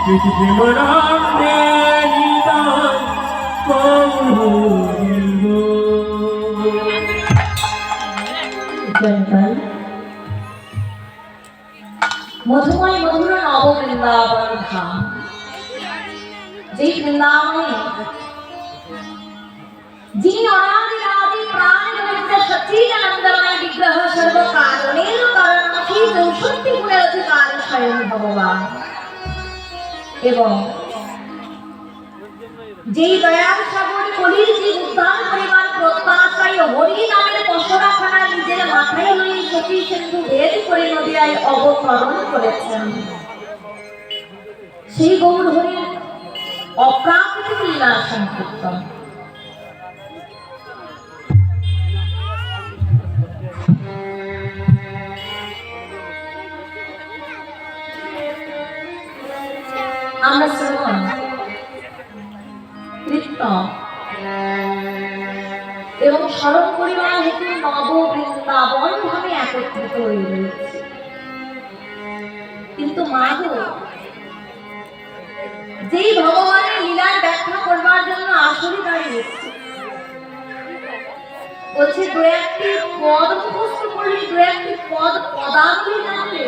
মধুময় মধুর নব বৃন্দাবন ধাম, যে বৃন্দাবনে যিনি অনাদিরাদি প্রাণ পবিত্র সচ্চিদানন্দময় বিগ্রহ সর্বকারণের কারণমুখী 64 গুণের অধিকারী স্বয়ং ভগবান, এবং যেই দয়াল সাগর কলির জীব উদ্ধার করিবার প্রত্যাশায় হরি নামের পশরাখানা নিজের মাথায় লইয়ে সতী সিন্ধু ভেদ করে নদিয়ায় অবতরণ করেছেন, সেই গৌর হরির অপ্রাকৃতিক লীলা সংকীর্তন। আমরা শ্রবণ কীর্তন এবং স্মরণ পরিবার হেতু নব বৃন্দাবন ভাবে একত্রিত হয়ে রয়েছে। কিন্তু মাধব যেই ভগবানের লীলার ব্যাখ্যা করবার জন্য আসলে দাঁড়িয়েছে, বলছে দু একটি পদ মুখস্থ করলে, দু একটি পদ পদাবলী জানলে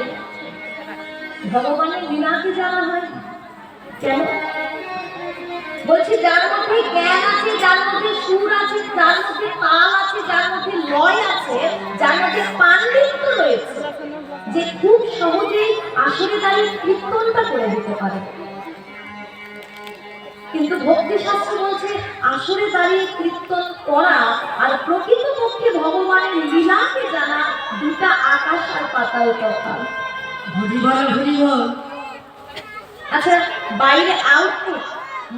ভগবানের লীলাকে জানা হয়। কেন? বলছে যার মধ্যে জ্ঞান আছে, যার মধ্যে সুর আছে, যার মধ্যে তাল আছে, যার মধ্যে লয় আছে, যার মধ্যে পাণ্ডিত্য রয়েছে, যে খুব সহজেই আসলে দাঁড়িয়ে কীর্তনটা করে দিতে পারে। কিন্তু ভক্তি শাস্ত্র বলছে আসলে দাঁড়িয়ে কীর্তন করা আর প্রকৃতপক্ষে ভগবানের লীলাকে জানা দুটা আকাশ আর পাতাল তফাৎ। আচ্ছা, বাইরে আউটপুট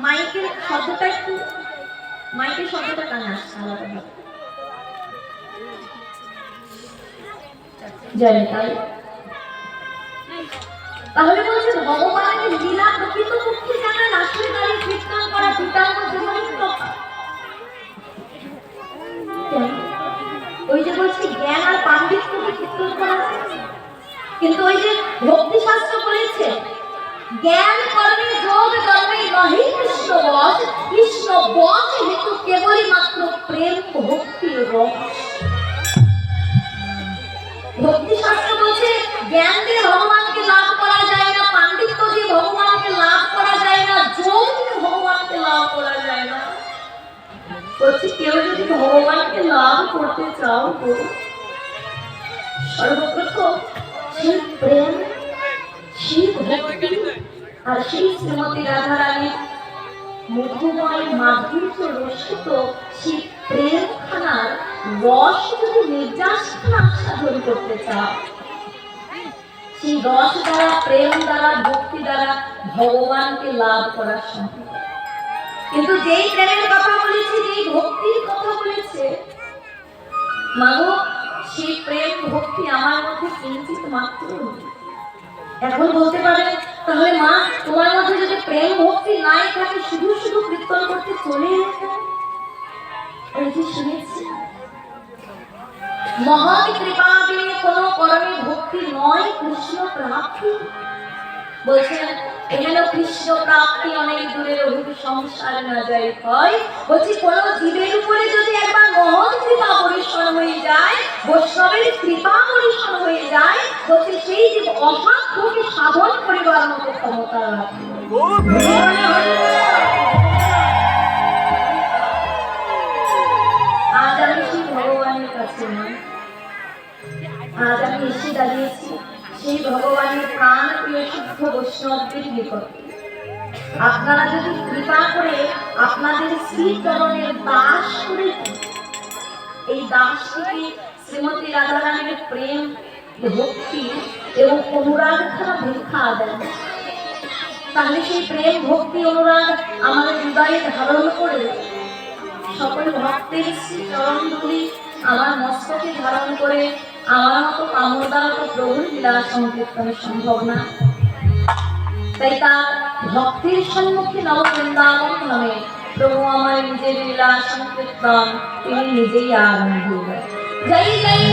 মাইকের শব্দটা একটু, মাইকের শব্দটা কানে আসছে আলাদা। জানি তাই। তাহলে বলছে ভগবানের লীলা প্রকৃতপক্ষে জানা আসলে দাঁড়িয়ে কীর্তন করা দুটার মধ্যে অনেক তফাৎ। ওই যে বলছি জ্ঞান আর পাণ্ডিত্যকে কীর্তন করা, কিন্তু ওই যে ভক্তি শাস্ত্র বলেছে জ্ঞান কর্মে যোগ কর্মে নহি কৃষ্ণ বশ, কৃষ্ণ বশ হেতু কেবলই মাত্র প্রেম ভক্তি রস। ভক্তি শাস্ত্র বলছে জ্ঞান দিয়ে ভগবানকে লাভ করা যায় না, পাণ্ডিত্য দিয়ে ভগবানকে লাভ করা যায় না, যোগ দিয়ে ভগবানকে লাভ করা যায় না। বলছি কেউ যদি ভগবানকে লাভ করতে চাও তো সর্বপ্রথম সেই প্রেম, সেই ভক্তি আর সেই শ্রীমতী রাধারানীর মধুময় মাধুর্য রসিত সেই প্রেমখানার রস যদি নির্যাসখানা আস্বাদন করতে চাও, সেই রস দ্বারা, প্রেম দ্বারা, ভক্তি দ্বারা ভগবানকে লাভ করা সম্ভব। কিন্তু যেই প্রেমের কথা বলেছে, যেই ভক্তির কথা বলেছে, মাগো সেই প্রেম ভক্তি আমার মধ্যে কিঞ্চিত মাত্র নেই। এখন বলতে পারে তাহলে মা তোমার মধ্যে যদি প্রেম ভক্তি নাই থাকে শুধু শুধু কীর্তন করতে চলে এসে, ওই যে শুনেছি মহৎ কৃপা দিয়ে কোনো কর্মে ভক্তি নয় কৃষ্ণ প্রাপ্তি। বলছেন এখানে কৃষ্ণ প্রাপ্তি অনেক দূরের অভিজ্ঞ সংসার না যায় হয়। বলছি কোন জীবের উপরে যদি একবার মহৎ কৃপা পরিশ্রম হয়ে যায়, বৈষ্ণবের কৃপা পরিশ্রম হয়ে যায়, বলছি সেই জীব অসাধ্যকে সাধন করিবার মতো ক্ষমতা রাখে। আজ আমি সেই ভগবানের কাছে নয়, আজ আমি এসে দাঁড়িয়েছি সেই ভগবানের প্রাণ প্রিয় শুদ্ধ বৈষ্ণবদের নিকটে। আপনারা যদি কৃপা করে আপনাদের শ্রীচরণের দাস করে এই দাসটিকে শ্রীমতী রাধারানীর প্রেম, ভক্তি এবং অনুরাগ ছাড়া ভিক্ষা দেন, তাহলে সেই প্রেম, ভক্তি, অনুরাগ আমাদের হৃদয়ে ধারণ করে সকল ভক্তের শ্রীচরণগুলি আমার মস্তকে ধারণ করে আমার মতো কামর দ্বারা তো প্রভুর লীলা সংকীর্তন সম্ভব না। তাই তার ভক্তির সম্মুখে নব বৃন্দাবন নামে প্রভু আমার নিজের লীলা সংকীর্তন তিনি নিজেই আরম্ভ করেন। জয় জয়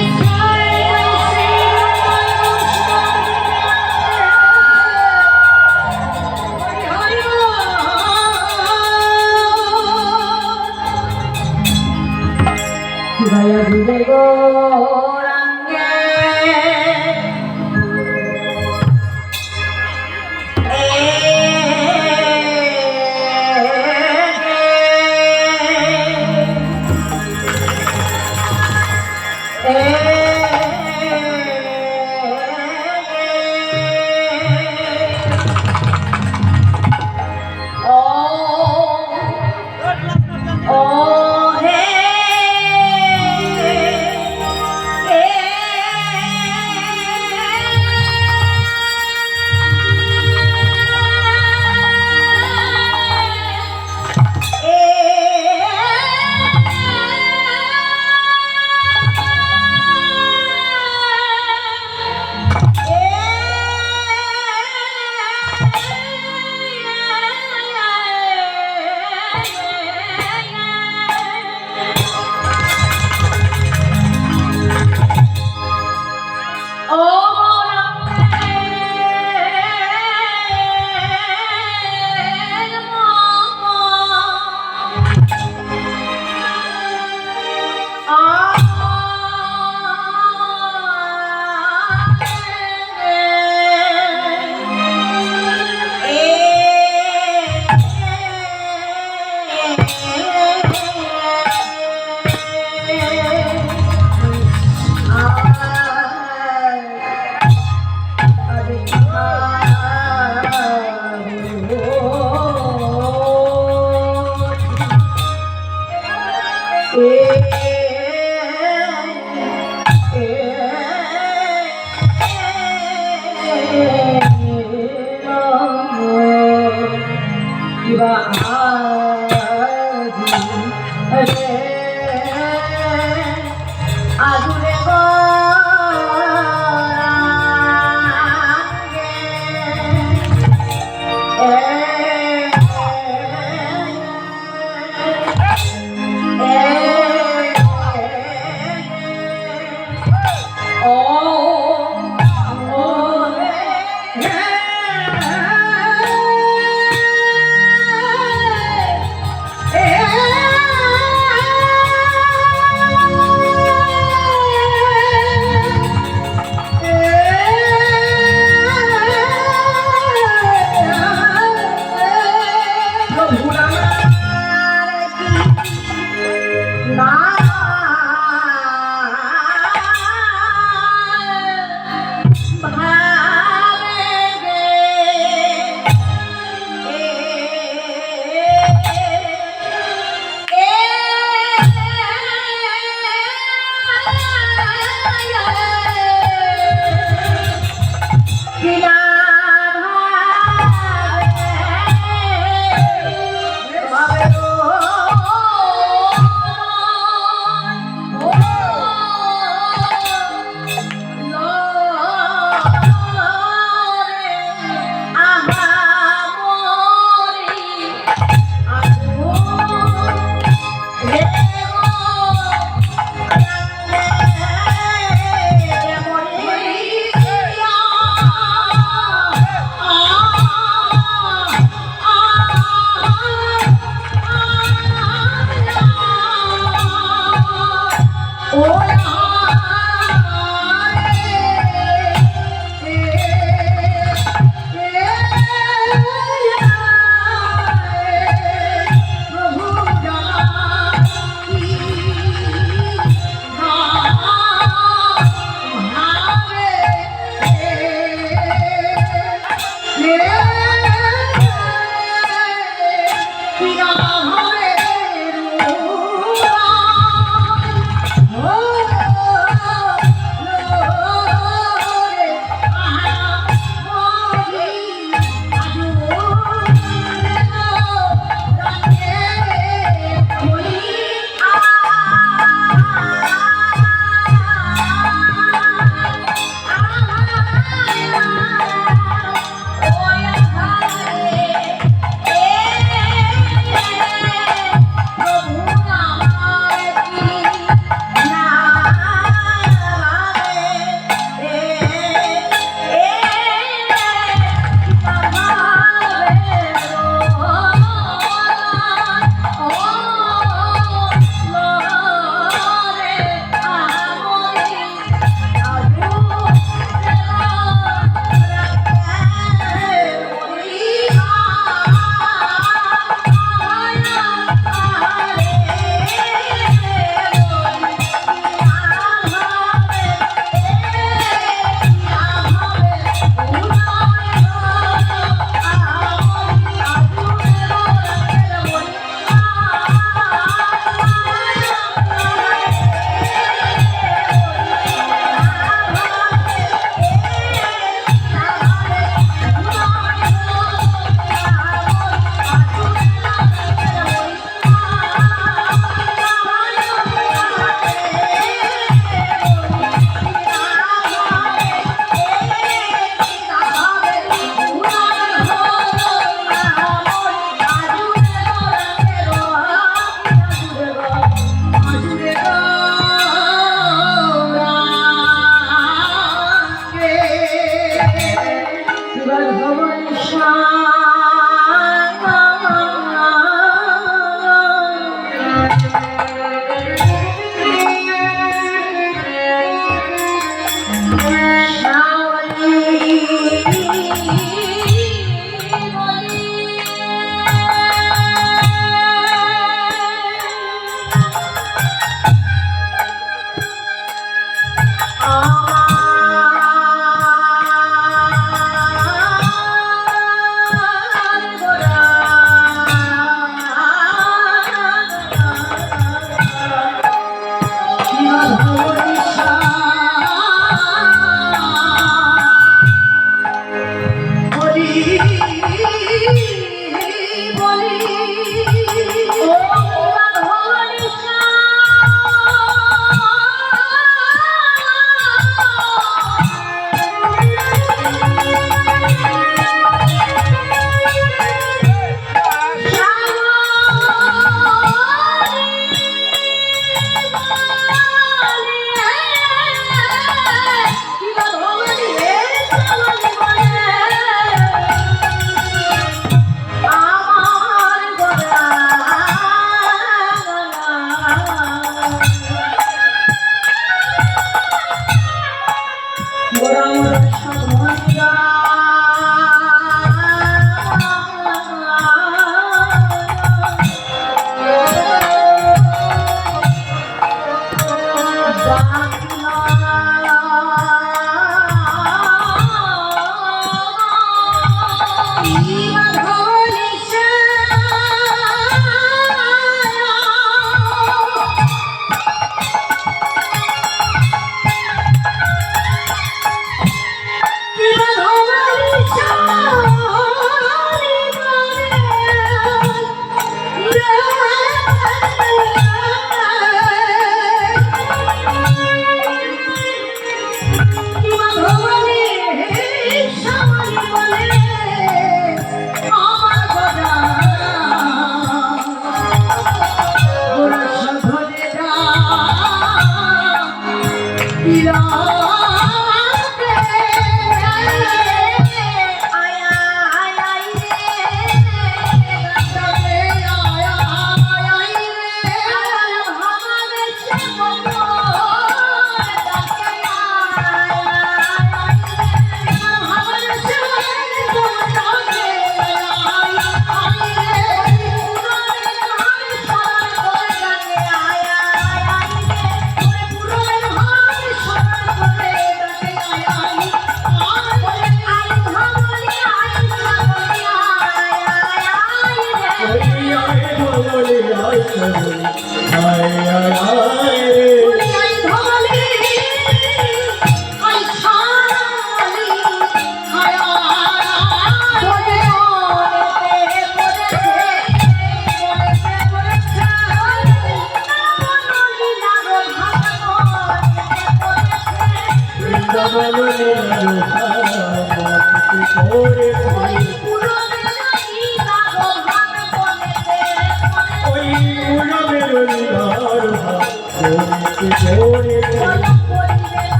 আজুরে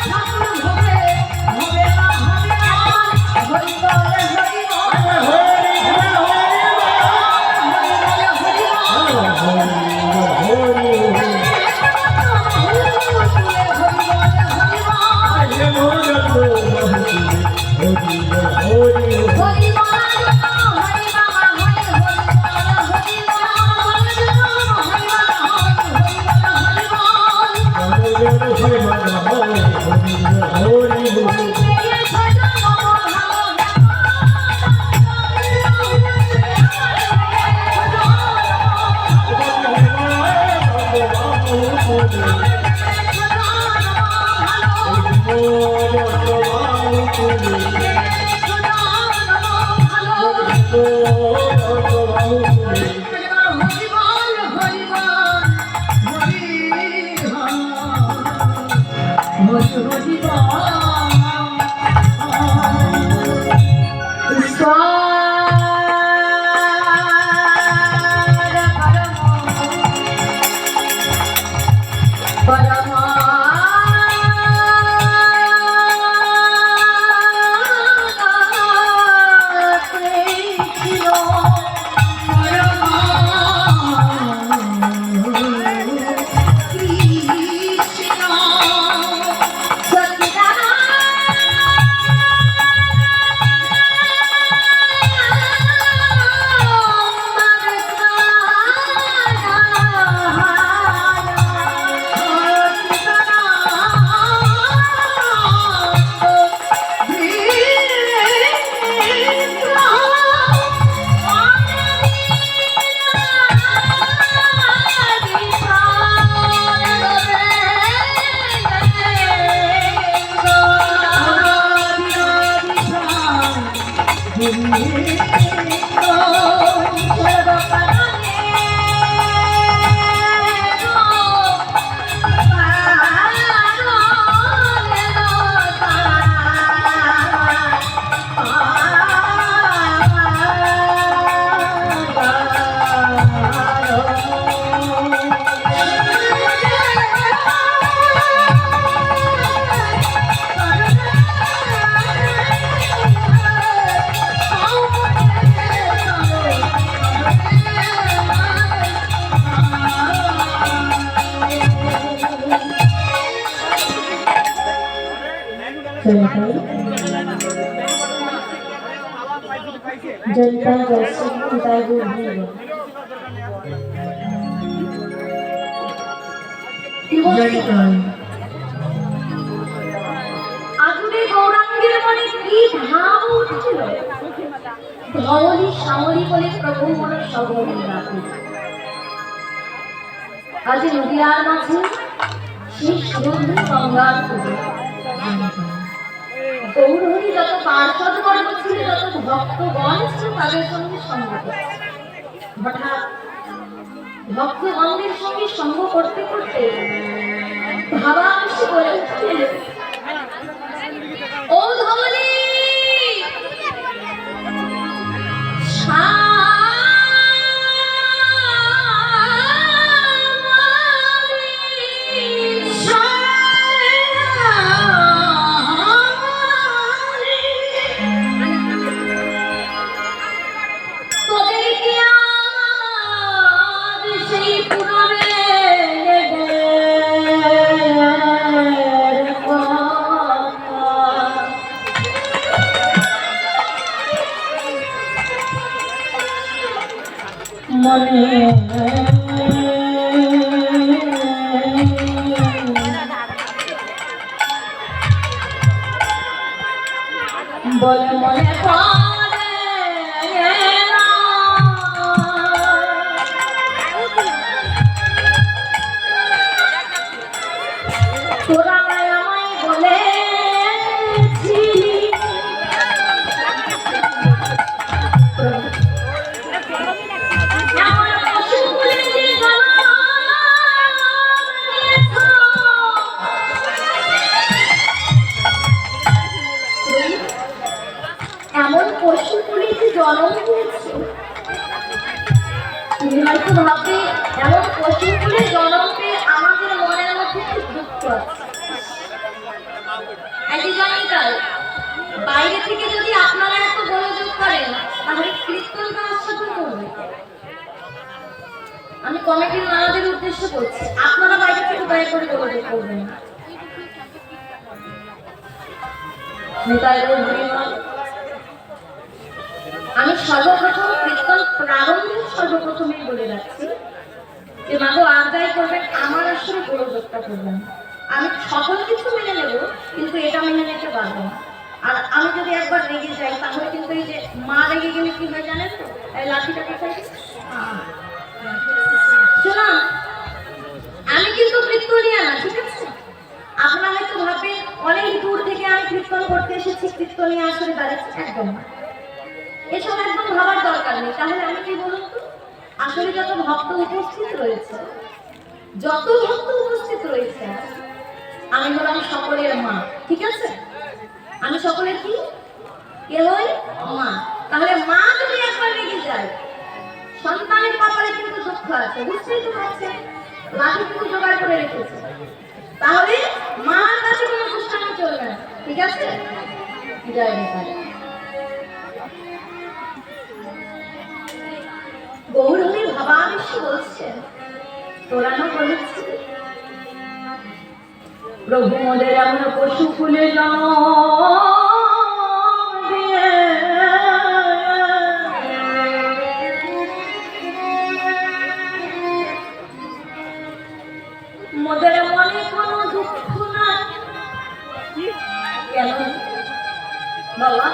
ঠাকুর জয়িতা জয়শ্রী নিতাই গৌর হরিবল। আগুনে গৌরাঙ্গের মনে কি ভাব উঠছিল, ধবলি শ্যামলী বলে প্রভু মনে সবরী রাখে। আজ নদীয়ার মাঝে সেই সুগন্ধি গঙ্গার পুজো। গৌরহরি যত পার্ষদ বর্গ ছিল, যত ভক্তগণ ছিল, তাদের সঙ্গে সঙ্গ করছে। হঠাৎ ভক্তগণের সঙ্গে সঙ্গ করতে করতে ভাবাংশে বলে উঠলেন, ও ধবলি বলে মনে তোরা আমায় বলেছিলি এমন পশু পুলিশে জন্ম দিয়েছে। তুমি হয়তো ভাববে এমন পশু পুলে জন্ম পেয়ে আমাদের মনের মধ্যে খুব দুঃখ আছে। বাইরে থেকে যদি আপনারা এত গোলযোগ করেন, তাহলে কীর্তন কার সাথে করবে? আমি কমিটির নানাদের উদ্দেশ্য করছি, আপনারা বাইরে থেকে দয়া করে গোলযোগ করবেন না। আমি সর্বপ্রথম কীর্তন প্রারম্ভে সর্বপ্রথমেই বলে যাচ্ছি যে মাগো আর যাই করবেন, আমার আসলে গোলযোগটা করবেন। আমি সকল কিছু মেনে নেব, কিন্তু এটা মেনে নিতে পারবো না। আর আমি যদি একবার রেগে যাই, তাহলে কিন্তু এই যে মা রেগে গেলে কি হয় জানেন তো, এই লাঠিটা কোথায় শোনা, আমি কিন্তু কীর্তনিয়া না, ঠিক আছে? আপনারা হয়তো ভাববেন অনেক দূর থেকে আমি কীর্তন করতে এসেছি, কীর্তনিয়া আসলে দাঁড়িয়েছে, একদম না। এসব একদম ভাবার দরকার নেই। তাহলে আমি কি বলুন তো, আসলে যত ভক্ত উপস্থিত রয়েছে, আমি হলাম সকলের মা, ঠিক আছে? আমি সকলের কি কে হই? মা। তাহলে মা যদি একবার রেগে যায়, সন্তানের কপালে কিন্তু দুঃখ আছে, বুঝতেই তো পারছেন। লাঠি কিন্তু জোগাড় করে রেখেছে, তাহলে মার কাছে কোনো দুষ্টামি চলবে না, ঠিক আছে? জয় নেতাল। গৌরহরি ভাবাবেশে বলছেন, তোরা না বলেছি প্রভু মোদের এমন পশু ফুলে জন্ম দিয়ে মোদের মনে কোনো দুঃখ নাই কেন বাবা?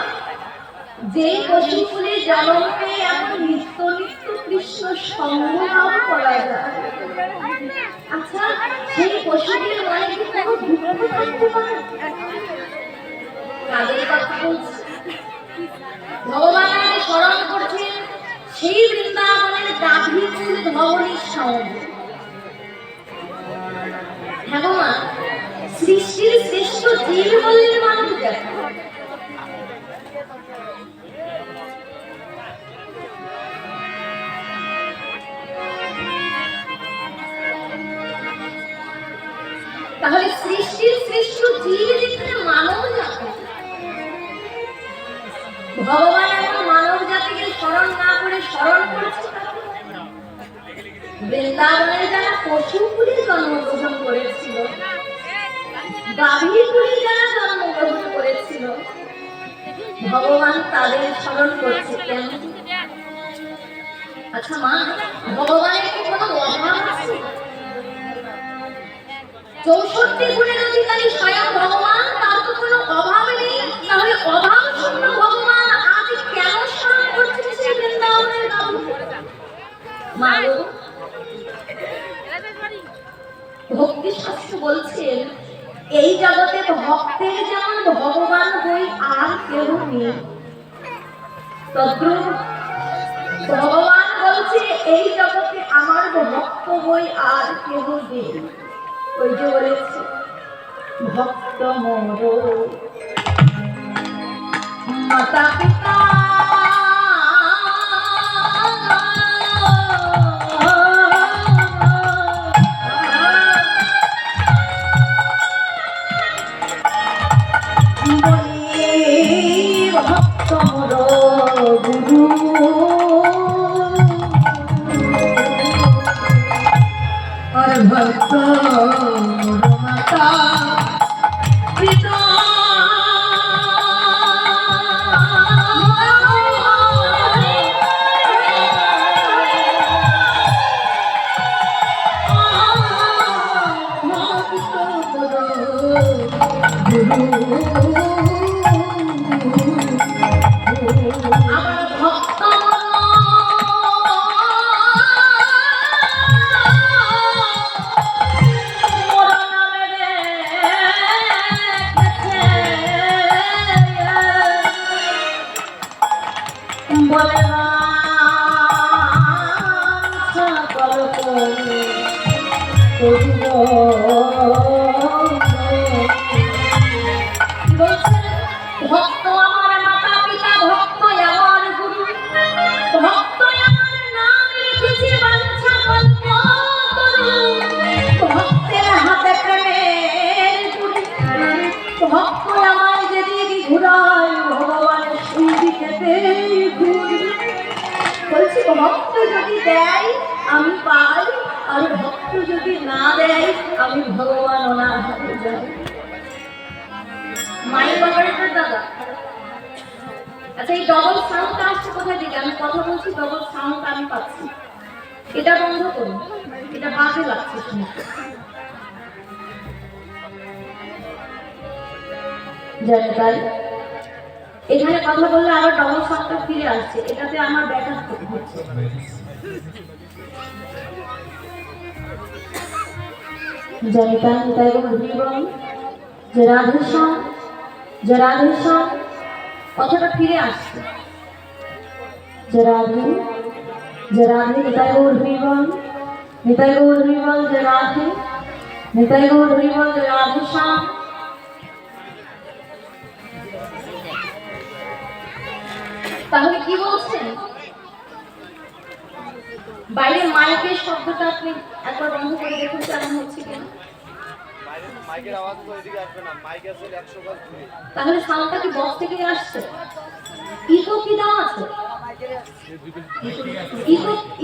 যেই পশু ফুলে জন্ম পেয়ে এমন নিত্য নিত্য কৃষ্ণ সংগ্রাম করা যায়, আচ্ছা সেই পশুটির মনে কি কোনো দুঃখ থাকতে পারে? তাদের কথা বলছি, ভগবানের স্মরণ করছেন সেই বৃন্দাবনের গাভী ছিল ধবলির সঙ্গে। হ্যাঁ গো মা, সৃষ্টির শ্রেষ্ঠ জীব বললেন মানব জাতি। তাহলে সৃষ্টির শ্রেষ্ঠ জীব যেখানে মানব জাতি, ভগবান এমন মানব জাতিকে স্মরণ না করে স্মরণ করেছে বৃন্দাবনের যারা পশুগুলি জন্মগ্রহণ করেছিল, গাভীগুলি যারা জন্মগ্রহণ করেছিল, ভগবান তাদের স্মরণ করছে। কেন? আচ্ছা মা, ভগবানের কি কোনো অভাব আছে? 64 গুণের অধিকারী স্বয়ং ভগবান, তার তো কোনো অভাব নেই। তাহলে অভাব শূন্য ভগবান আজ কেন স্মরণ করছেন সেই বৃন্দাবনের বাবু? মা গো, ভক্তি শাস্ত্র বলছেন এই জগতে ভক্তের যেমন ভগবান বই আর কেউ নেই, তদ্রূপ ভগবান বলছে এই জগতে আমার ভক্ত বই আর কেউ নেই। ওই যে বলেছে ভক্ত মোর মাতা পিতা ভক্ত মোর গুরু আর ভক্ত মোর মাতা পিতা। আমার ভক্ত বলে ভক্ত আমার মাতা পিতা, ভক্ত আমার গুরু, ভক্ত আমার নাম লিখেছে বাঞ্ছা কল্প তরু, ভক্তের হাতে প্রেমের গুরু, ভক্ত আমার যেদিকে ঘুরায় ভগবানের সেই দিকেতেই ঘুরি। বলছি ভক্ত যদি দেয় আমি পাই, আর ভক্ত যদি না দেয় আমি ভগবান ওনার হাতে যাই। মায়ের অপারেটর দাদা, আচ্ছা এই ডবল সাউন্ড আসছে কোথায় থেকে? আমি কথা বলছি, ডবল সাউন্ড আমি পাচ্ছি, এটা বন্ধ করুন, এটা বাজে লাগছে শুনতে। জানি তাই এখানে কথা বললে আবার ডবল সাউন্ডটা ফিরে আসছে, এটাতে আমার ব্যাঘাত হচ্ছে। জানি তাই বলুন যে রাধেশ্যাম, যে রাধেশ্যাম কথাটা ফিরে আসছে, যে রাধে, যে রাধে নিতাই গৌর হরিবল, নিতাই গৌর হরিবল, যে রাধে, নিতাই গৌর হরিবল, যে রাধেশ্যাম। তাহলে কি বলছেন? বাইরে মাইকের শব্দটা আপনি একবার বন্ধ করে দেখুন কেমন হচ্ছে কেন। মাইকের আওয়াজ তো এদিকে আসবে না, মাইক আছে 100 গজ দূরে। তাহলে সাউন্ডটা কি বক্স থেকে আসছে? ইকো কি দাও আছে?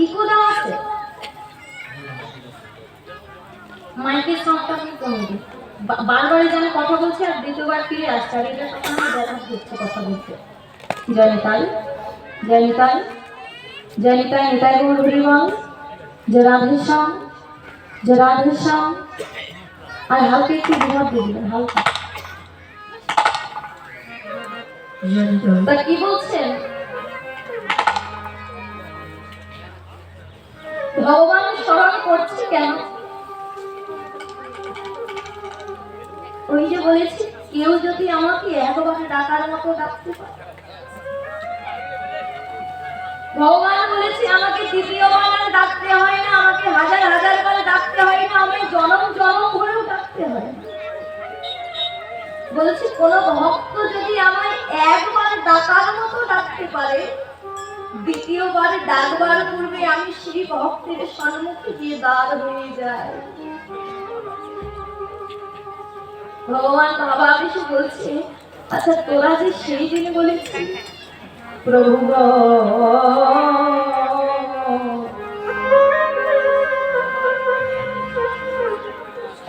ইকো দাও আছে? মাইকের সাউন্ডটা আপনি কমিয়ে দিন। বারবারই যেন কথা বলছে আর দ্বিতীয়বার ফিরে আসছে, আর এটা সবসময় ব্যাঘাত হচ্ছে কথা বলতে। জয় নিতাই, জয় নিতাই, জয় নিতাই, নিতাই গৌর হরিবল, যে রাধেশ্যাম, যে রাধেশ্যাম। আর হালকা একটু বিভাগ দিয়ে দিবেন, হালকা। তা কি বলছেন? ভগবান স্মরণ করছে কেন? ওই যে বলেছি কেউ যদি আমাকে একবার ডাকার মতো ডাকতে পারে, ভগবান বলেছে আমাকে দ্বিতীয়বার আর ডাকতে হয় না, আমাকে হাজার হাজার বার ডাকতে হয় না, আমি জনম জনম ভরেও ডাকতে হয় না। বলছি কোন ভক্ত যদি আমায় একবার ডাকার মতো ডাকতে পারে, দ্বিতীয়বার ডাকবার পূর্বে আমি সেই ভক্তের সম্মুখে গিয়ে দাঁড় হয়ে যাই। ভগবান বাবা এসে বলছে আচ্ছা তোরা যে সেই দিন বলেছিস প্রভু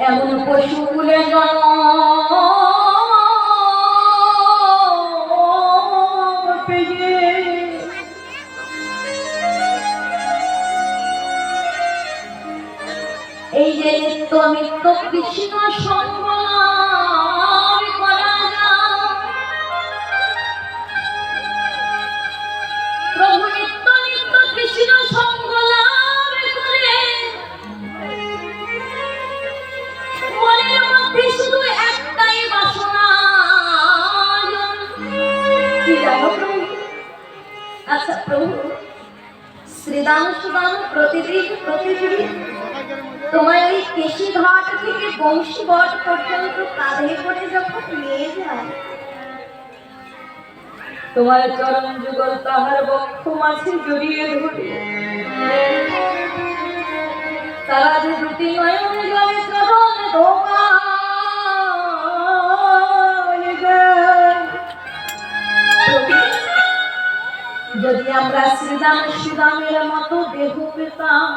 এমন পশু কুলে জন্ম এই যে নিত্য নিত্য কৃষ্ণ সঙ্গ করা যায়, প্রভু নিত্য নিত্য কৃষ্ণ সঙ্গ লাভ করে মনের মধ্যে শুধু একটাই বাসনা, কি জানো প্রভু? আচ্ছা প্রভু, শ্রীদান সুদান প্রতিদিন তোমার এই কেশিঘাট থেকে বংশীবট পর্যন্ত কাঁধে করে যখন নিয়ে যায়, তোমার চরণ যুগল তাহার বক্ষ মাঝে জড়িয়ে ধরে তারা যে দুটি নয়ন জলে চরণ যদি আমরা শ্রীদান সুদামের মতো দেহ পেতাম,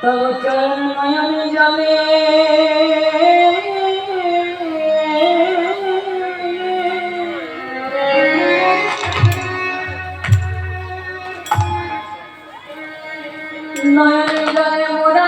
তব চরণ নয়নে জলে নয়নে জলে মোরা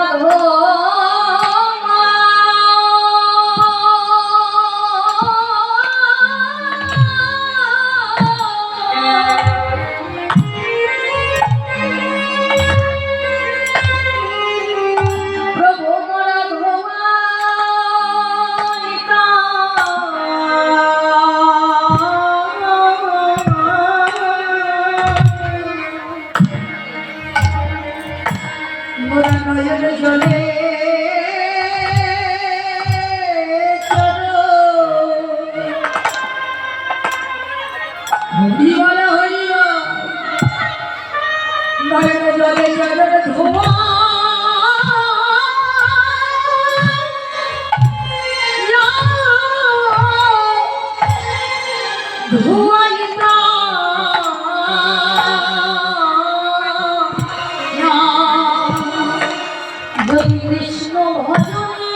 কৃষ্ণ ভজনে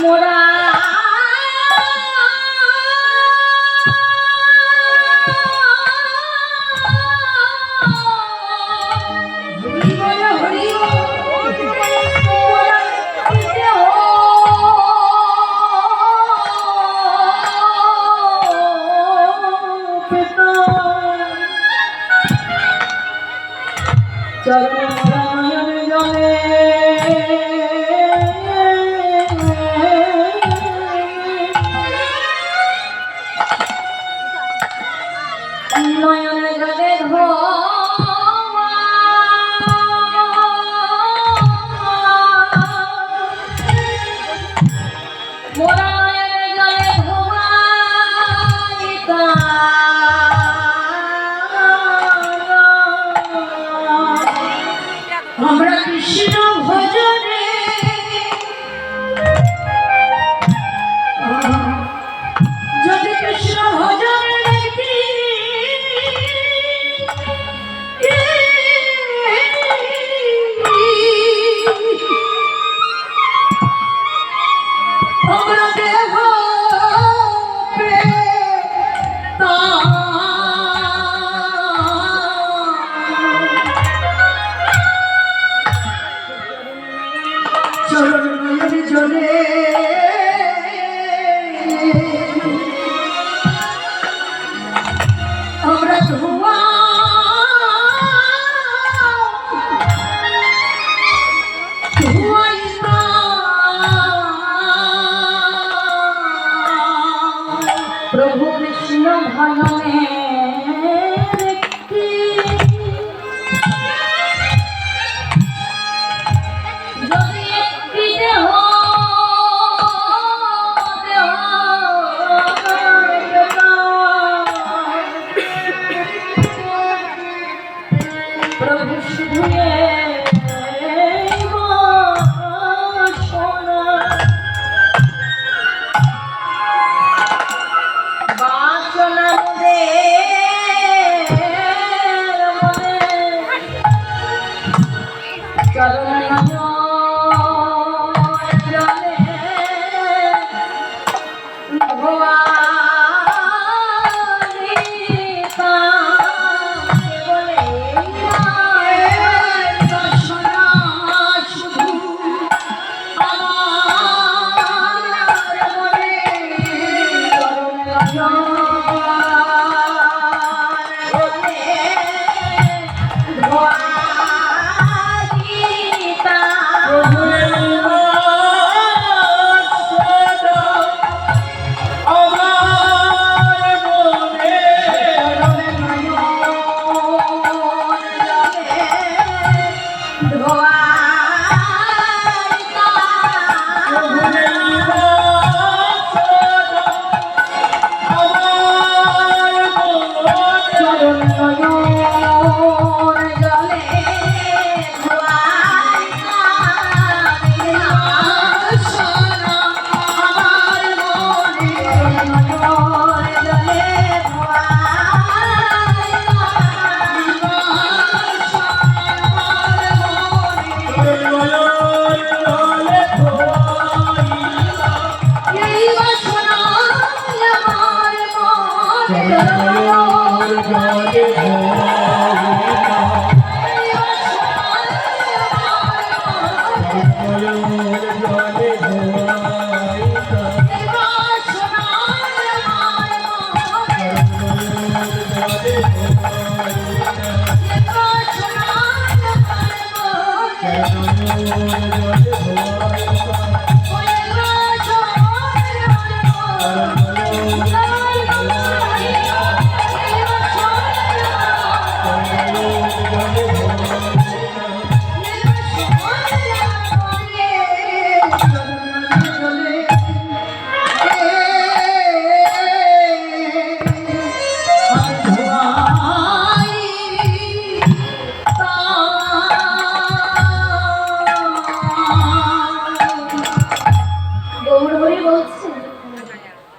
মোরা চরণ নয়ন জলে নয়ন জলে মোরা নয়ন জলে ধোয়া আমরা কৃষ্ণ ভজনে যদি কৃষ্ণ ভজনে আমরা দেহ চরণ নয়নে জলে আমরা ধোয়া প্রভু কৃষ্ণ ভজনে প্রভু শুধু বাসনা চরণ জলে ভোয়া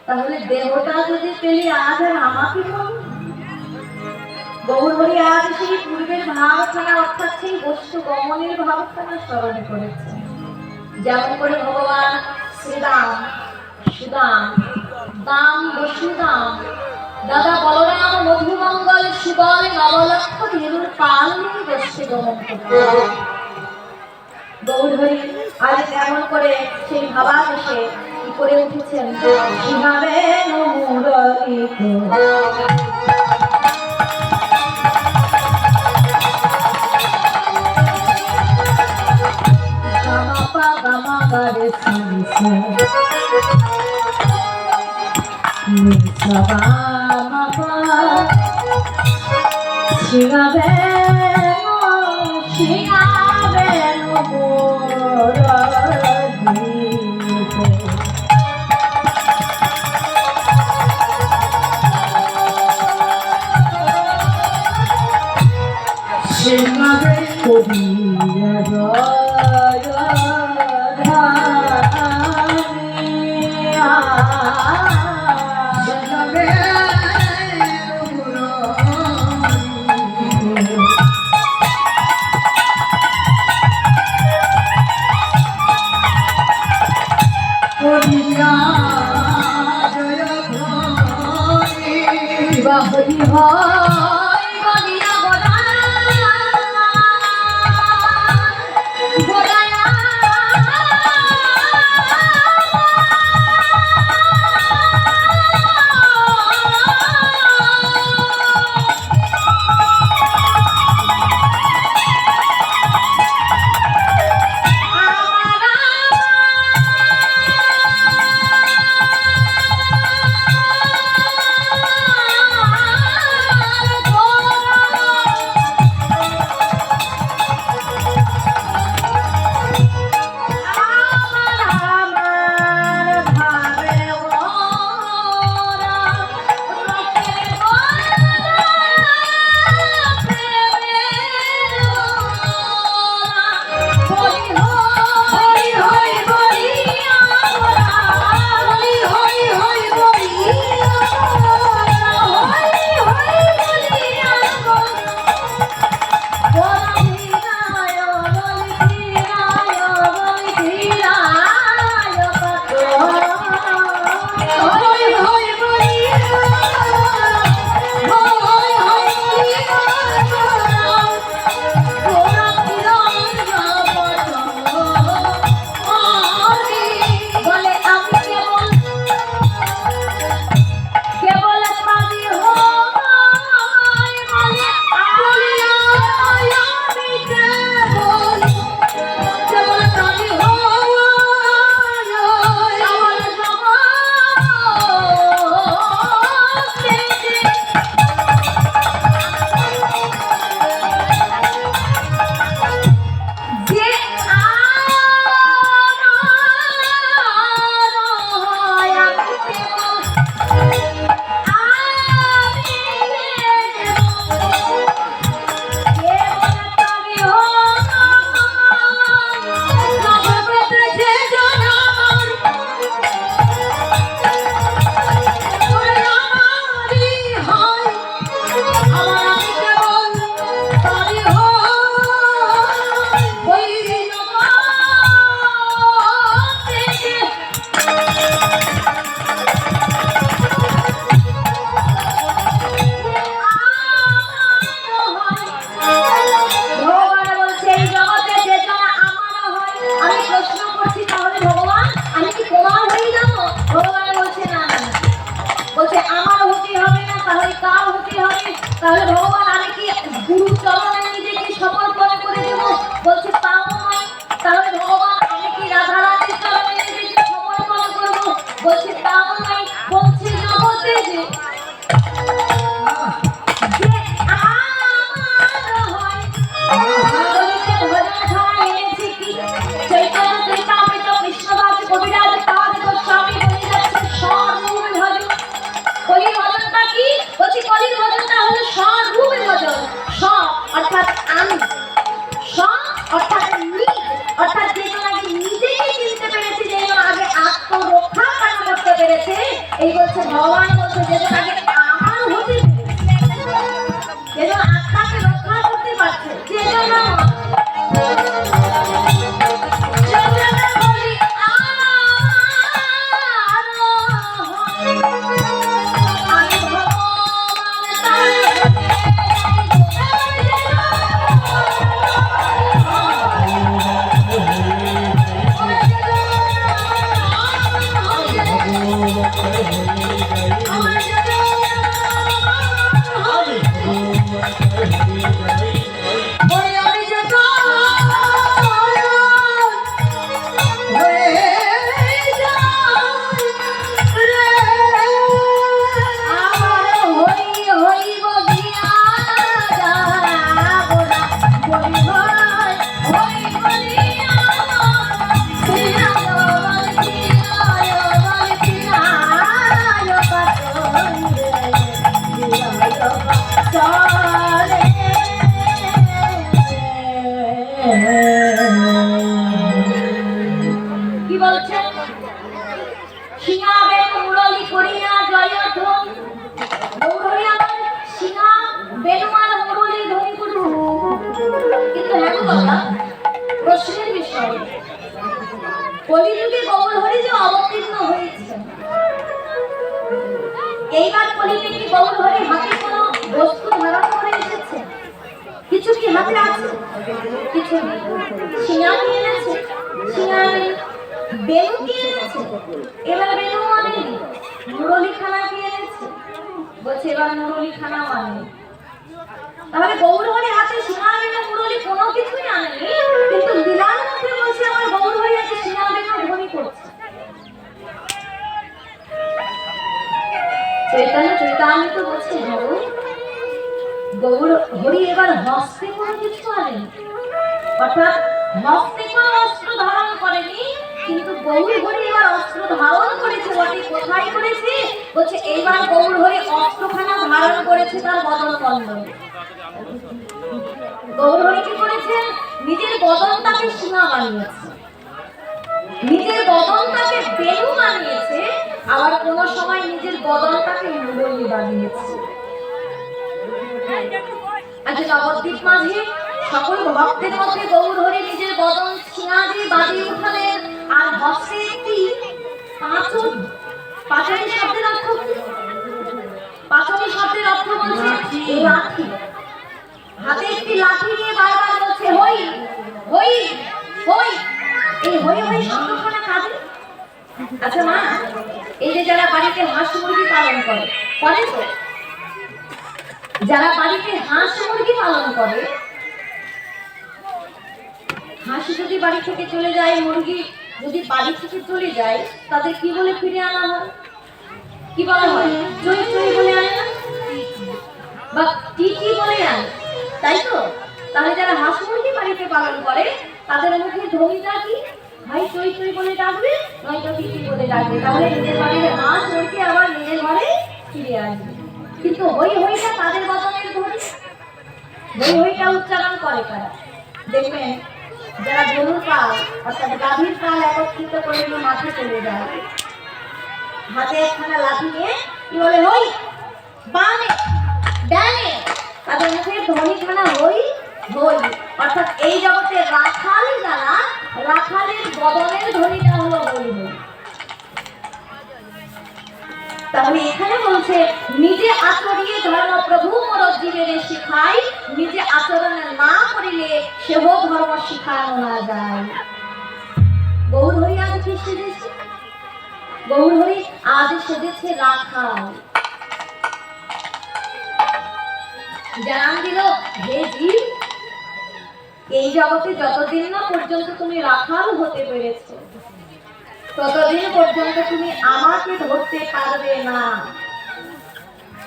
তাহলে দেহটা যদি পেলি আজ আর আমাকে গৌরহরি আজ সেই পূর্বের ভাবখানা অর্থাৎ সেই বস্তু গমনের ভাবখানা স্মরণ করেছে। যেমন করে ভগবান শ্রীরাম সুদাম দাম বসুদাম দাদা বলরাম মধুমঙ্গল সুবল নবলক্ষ ধীরুর পাল নিয়ে বসে গমন করতে গৌরহরি আজ তেমন করে সেই ভাবাবেশে কি করে উঠেছেন কিভাবে শিগাবে শিগাবে শিগাবে হরি হয় বলিয়া গোড়ায়া আমায় বলছে জগতে যে এই বলছে ভগবান বলছে যে আগে আমার হতে যেন আত্মাকে রক্ষা করতে পারছে যে জন্য কি বলছেন সিংহা বেনু মুরলি করিয়া জয়ধ্বন গৌরী আমার সিংহা বেনু আর মুরলি ধ্বনি করু কিন্তু হ্যাঁ বাবা প্রশ্নের বিষয় কলিযুগে গৌরহরি যে অবতীর্ণ হয়েছে এইবার কলিযুগে গৌরহরি হাতে কোনো বস্তু ধারণ করে এসেছে কিছু কি হাতে আছে কিছু নেই সিংহা নিয়ে এনেছে সিংহা নেই বেনু কি এনেছে এবার বেনু আনেনি মুরলি খানা কি এনেছে বলছে এবার মুরলি খানা আনেনি তাহলে গৌরহরি হাতে সিংহা বেনু মুরলি কোনো কিছুই আনেনি কিন্তু লীলার মধ্যে বলছে আমার গৌরহরি হাতে সিংহা বেনু ধ্বনি করছে চৈতন্য চৈতামৃত বলছে গৌরহরি এবার হস্তে কোনো কিছু আনেনি অর্থাৎ হস্তে কোনো অস্ত্র ধারণ করেনি কিন্তু গৌরহরি এবার অস্ত্র ধারণ করেছে বটে কোথায় করেছে বলছে এইবার গৌরহরি অস্ত্রখানা ধারণ করেছে তার বদন কন্দরে গৌরহরি কি করেছে নিজের বদনটাকে সিংহা বানিয়েছে নিজের বদনটাকে বেনু বানিয়েছে আবার কোন সময় নিজের বদনটাকে মুরলি বানিয়েছে আজ নবদ্বীপ মাঝে সকল ভক্তের মধ্যে গৌরহরি নিজের বদন সিংহা দিয়ে বাজিয়ে উঠালেন আর হস্তে একটি পাঁচালী শব্দের অর্থ পাঁচালী শব্দের অর্থ বলছে লাঠি হাতে একটি লাঠি নিয়ে বারবার বলছে হই হই হই এই হই হই শব্দখানা কাজে আচ্ছা মা এই যে যারা বাড়িতে হাঁস মুরগি পালন করে তো যারা বাড়িতে হাঁস মুরগি পালন করে হাঁস যদি বাড়ি থেকে চলে যায় মুরগি যদি বাড়ি থেকে চলে যায় তাদের কি বলে ফিরে আনা হয় কি বলা হয় চই চই বলে আনে না বা টিটি বলে আনে তাই তো তাহলে যারা হাঁস মুরগি বাড়িতে পালন করে তাদের মুখে ধ্বনিটা কি ভাই চই চই বলে ডাকবে নয়তো টিটি বলে ডাকবে তাহলে নিজের বাড়ির হাঁস মুরগি আবার নিজের ঘরে ফিরে আসবে কিন্তু হই হইটা তাদের বদনের ধ্বনি হই হইটা উচ্চারণ করে কারা দেখবেন যারা গরুর পাল অর্থাৎ গাভীর পাল একত্রিত করে নিয়ে মাঠে চলে যায় হাতে একখানা লাঠি নিয়ে কি বলে হই বামে ডানে তাদের মুখে ধ্বনিখানা হই হই অর্থাৎ এই জগতে রাখাল যারা রাখালের বদনের ধ্বনিটা হলো হই হই তাহলে এখানে বলছে নিজে আচরিয়ে ধর্ম প্রভু মোর জীবের শিখাই নিজে আচরণ না করিলে সেহ ধর্ম শিখানো না যায় গৌরহরি আজ কি সেজেছে গৌরহরি আজ সেজেছে রাখাল জানান দিল হে জীব এই জগতে যতদিন না পর্যন্ত তুমি রাখাল হতে পেরেছো ততদিন পর্যন্ত তুমি আমাকে ধরতে পারবে না।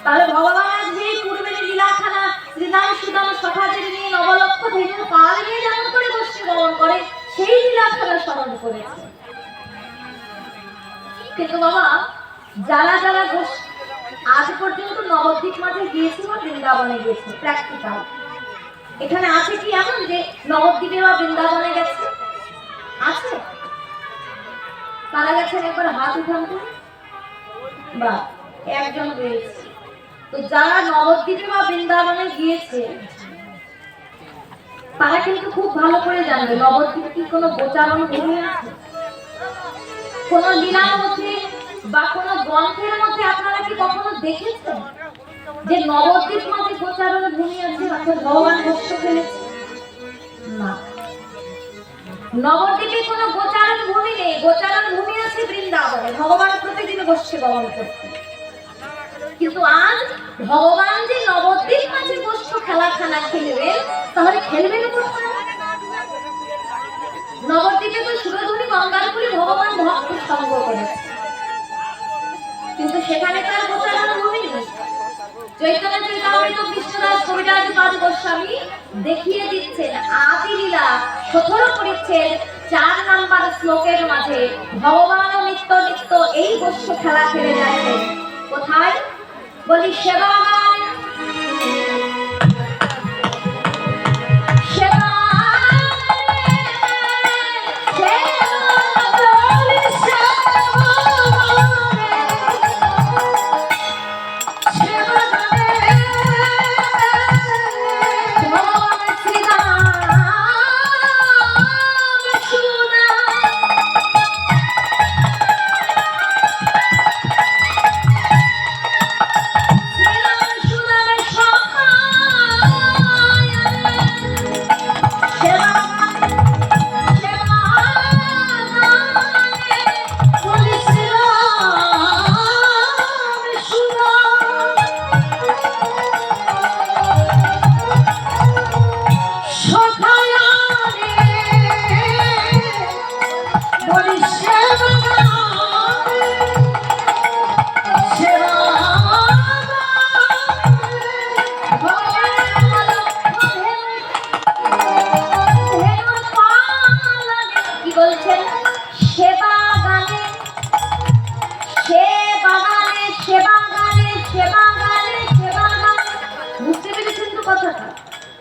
তাহলে ভগবান আজকে পূর্বের লীলাখানা শ্রীদান সুদান সখাদের নিয়ে নবলক্ষ ধেনু পাল নিয়ে যেমন করে গোষ্ঠী গমন করে সেই লীলাখানা স্মরণ করেছে। কিন্তু বাবা যারা যারা আজ পর্যন্ত নবদ্বীপ মাঝে গিয়েছে বা বৃন্দাবনে গিয়েছে প্র্যাকটিক্যাল, এখানে আছে কি এমন যে নবদ্বীপে বা বৃন্দাবনে গেছে? আছে? কারা গেছেন একবার হাত উঠান তো। বা একজন রয়েছে। তো যারা নবদ্বীপে বা বৃন্দাবনে গিয়েছে তারা কিন্তু খুব ভালো করে জানবে নবদ্বীপে কি কোনো গোচারণ ভূমি আছে, কোন লীলার মধ্যে বা কোন গ্রন্থের মধ্যে আপনারা কি কখনো দেখেছেন যে নবদ্বীপ মাঝে গোচারণ ভূমি আছে অর্থাৎ ভগবান গোষ্ঠ ফেলেছে? না, নবদ্বীপে কোনো গোচারণ ভূমি নেই। গোচারণ ভূমি আছে বৃন্দাবনে, ভগবান প্রতিদিন গোষ্ঠী গমন করতেন। কিন্তু আজ ভগবান যে নবদ্বীপ মাঝে গোষ্ঠ খেলাখানা খেলবেন, তাহলে খেলবেন কোথায়? নবদ্বীপে তো সুরধুনী গঙ্গারপুরে ভগবান ভক্ত সঙ্গ করেছে, কিন্তু সেখানে তার গোচারণ ভূমি নেই। চৈতন্য চরিতামৃত কৃষ্ণদাস কবিরাজ পাদ গোস্বামী দেখিয়ে দিচ্ছেন আদি লীলা 17 পরিচ্ছেদ 4 নাম্বার শ্লোকের মাঝে ভগবান নিত্য নিত্য এই গোষ্ঠ খেলা খেলে যাচ্ছেন। কোথায়? বলি সেবাগান,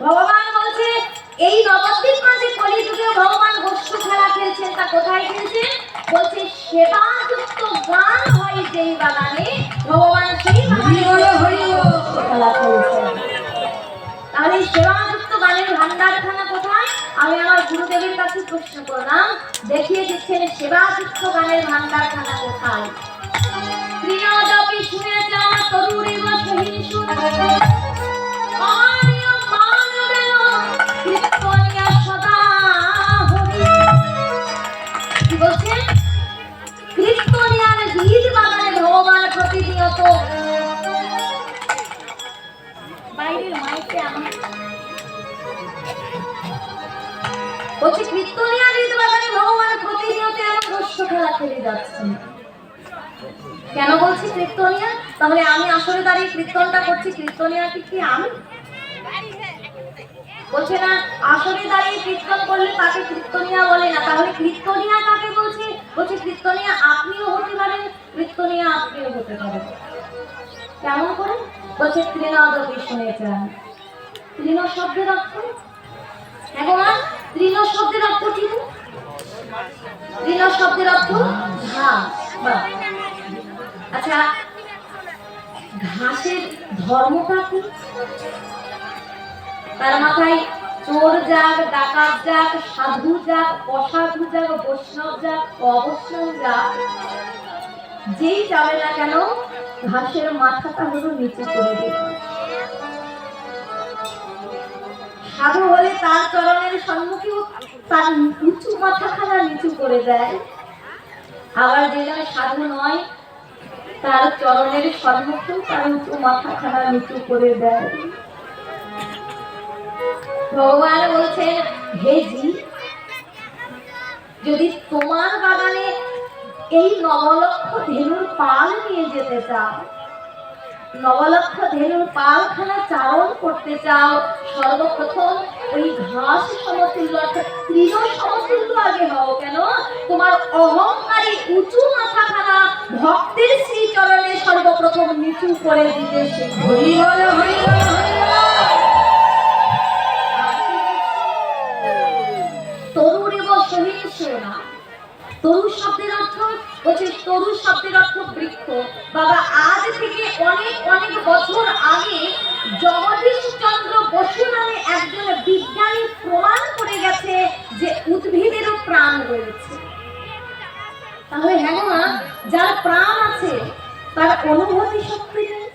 ভগবান বলছে এই নবদ্বীপ মাঝে কলিযুগে ভগবান গোষ্ঠ খেলা খেলছেন। তা কোথায় খেলছেন? বলছে সেবাযুক্ত গান হয় যেই বাগানে, ভগবান সেই বাগানে খেলা খেলছেন। তাহলে সেবাযুক্ত গানের ভান্ডারখানা কোথায়? আমি আমার গুরুদেবের কাছে প্রশ্ন করলাম, দেখিয়ে দিচ্ছেন সেবাযুক্ত গানের ভান্ডারখানা কোথায়। প্রিয়দপি শুনেছে আমার তরুরিব সহিষ্ণু ভগবান প্রতিনিয়ত বাইরের মাইকে আমার বলছে কীর্তনিয়া রীত বাগানে ভগবান প্রতিনিয়ত এমন গোষ্ঠ খেলা খেলে যাচ্ছেন। কেন বলছি কীর্তনিয়া? তাহলে আমি আসলে দাঁড়িয়ে কীর্তনটা করছি, কীর্তনিয়া কি আমি? বলছে না, আসলে দাঁড়িয়ে কীর্তন করলে তাকে কীর্তনিয়া বলে না। তাহলে কীর্তনিয়া কাকে বলছে? বলছে কীর্তনিয়া আপনিও হতে পারেন, কীর্তনিয়া আপনিও হতে পারেন। কেমন করে? বলছে তৃণদপি শুনেছেন। তৃণ শব্দের অর্থ এখন তৃণ শব্দের অর্থ কি? তৃণ শব্দের অর্থ ঘাস। আচ্ছা, ঘাসের ধর্মটা কি? তার মাথায় চোর যাক, ডাকাত যাক, সাধু যাক, অসাধু যাক, বৈষ্ণব যাক, অবৈষ্ণব যাক, যেই যাবে না কেন ঘাসের মাথাটা হলো নিচু করে দেবে। সাধু হলে তার চরণের সম্মুখেও তার উঁচু মাথাখানা নিচু করে দেয়, আবার যে যেন সাধু নয় তার চরণের সম্মুখেও তার উঁচু মাথাখানা নিচু করে দেয়। ভগবান বলছেন, হে জি, যদি তোমার বাগানে এই নবলক্ষ ধেনুর পাল নিয়ে যেতে চাও, নবলক্ষ ধেনুর পালখানা চারণ করতে চাও, সর্বপ্রথম ওই ঘাস সমতুল্য অর্থাৎ তৃণ সমতুল্য আগে হও। কেন? তোমার অহংকারী উঁচু মাথাখানা ভক্তের শ্রীচরণে সর্বপ্রথম নিচু করে দিতে শেখো। তরুরেব সহিষ্ণুনা। তরু শব্দের অর্থ হচ্ছে, তরু শব্দের অর্থ বৃক্ষ। বাবা আজ থেকে অনেক অনেক বছর আগে জগদীশ চন্দ্র বসু নামে একজন বিজ্ঞানী প্রমাণ করে গেছে যে উদ্ভিদেরও প্রাণ রয়েছে। তাহলে হ্যাঁ না, যার প্রাণ আছে তার অনুভূতি শক্তি নেই,